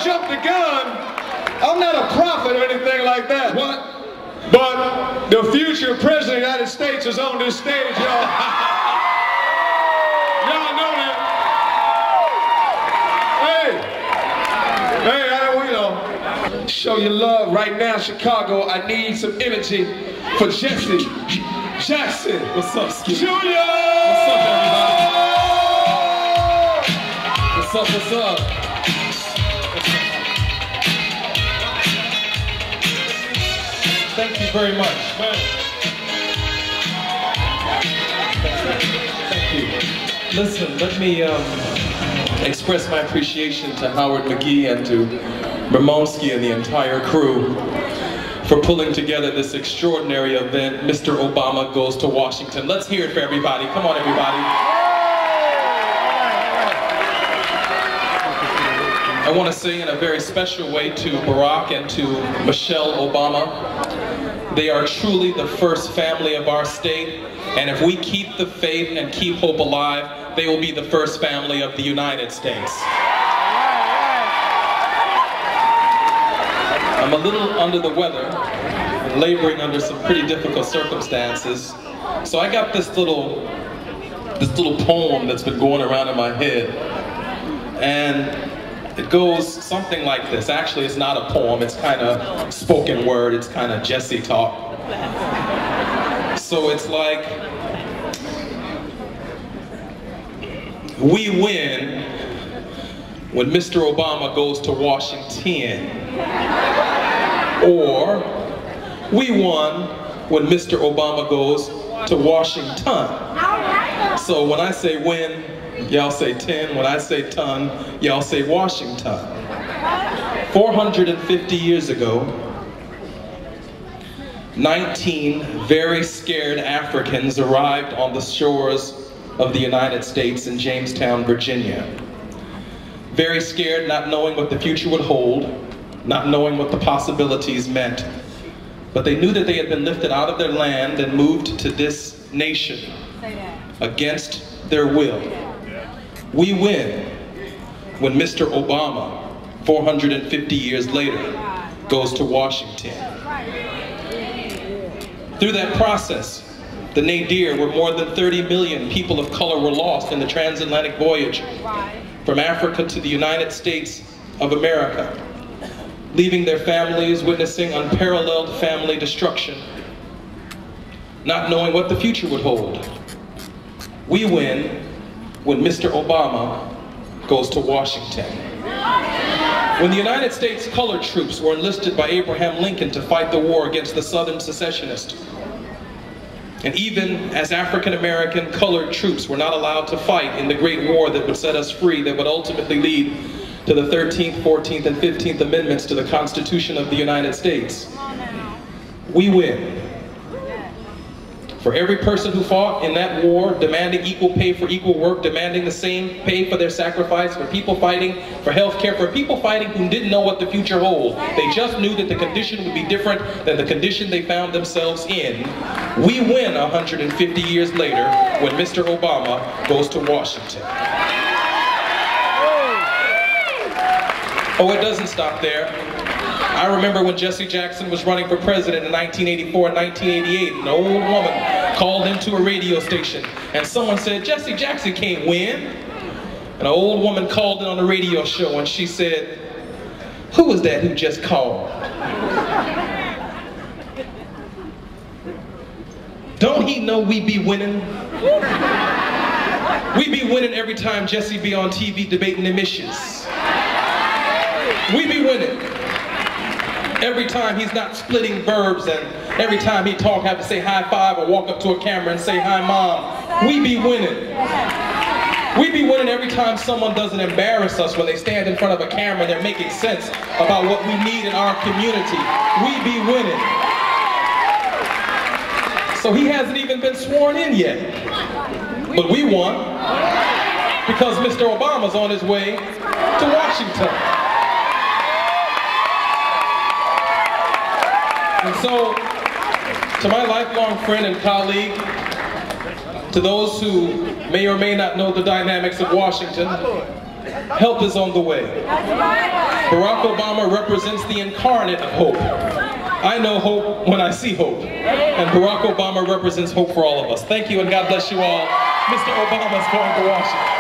jumped the gun. I'm not a prophet or anything like that. What? But the future president of the United States is on this stage, y'all. Y'all know that. Hey, you know, show your love right now, Chicago. I need some energy for Jesse Jackson. What's up, Skip? Junior! What's up, everybody? What's up, what's up? Thank you very much. Thank you. Listen, let me express my appreciation to Howard McGee and to Ramonski and the entire crew for pulling together this extraordinary event, Mr. Obama Goes to Washington. Let's hear it for everybody. Come on, everybody. I want to say in a very special way to Barack and to Michelle Obama, they are truly the first family of our state, and if we keep the faith and keep hope alive, they will be the first family of the United States. I'm a little under the weather, laboring under some pretty difficult circumstances, so I got this little poem that's been going around in my head, and it goes something like this. Actually, it's not a poem, it's kind of spoken word, it's kind of Jesse talk. So it's like, we win when Mr. Obama goes to Washington. Or, we won when Mr. Obama goes to Washington. So when I say win, y'all say 10. When I say ton, y'all say Washington. 450 years ago, 19 very scared Africans arrived on the shores of the United States in Jamestown, Virginia. Very scared, not knowing what the future would hold, not knowing what the possibilities meant. But they knew that they had been lifted out of their land and moved to this nation against their will. We win when Mr. Obama, 450 years later, goes to Washington. Through that process, the nadir, where more than 30 million people of color were lost in the transatlantic voyage from Africa to the United States of America, leaving their families, witnessing unparalleled family destruction, not knowing what the future would hold. We win when Mr. Obama goes to Washington. When the United States colored troops were enlisted by Abraham Lincoln to fight the war against the Southern secessionists, and even as African-American colored troops were not allowed to fight in the great war that would set us free, that would ultimately lead to the 13th, 14th, and 15th Amendments to the Constitution of the United States, we win. For every person who fought in that war, demanding equal pay for equal work, demanding the same pay for their sacrifice, for people fighting for health care, for people fighting who didn't know what the future holds. They just knew that the condition would be different than the condition they found themselves in. We win 150 years later when Mr. Obama goes to Washington. Oh, it doesn't stop there. I remember when Jesse Jackson was running for president in 1984 and 1988, an old woman called into a radio station and someone said, "Jesse Jackson can't win." And an old woman called in on a radio show and she said, "Who was that who just called? Don't he know we be winning? We be winning every time Jesse be on TV debating them issues. We be winning every time he's not splitting verbs, and every time he talk have to say high five or walk up to a camera and say hi mom. We be winning. We be winning every time someone doesn't embarrass us when they stand in front of a camera and they're making sense about what we need in our community. We be winning. So he hasn't even been sworn in yet. But we won because Mr. Obama's on his way to Washington. And so, to my lifelong friend and colleague, to those who may or may not know the dynamics of Washington, Help is on the way. Barack Obama represents the incarnate of hope. I know hope when I see hope. And Barack Obama represents hope for all of us. Thank you and God bless you all. Mr. Obama's going to Washington.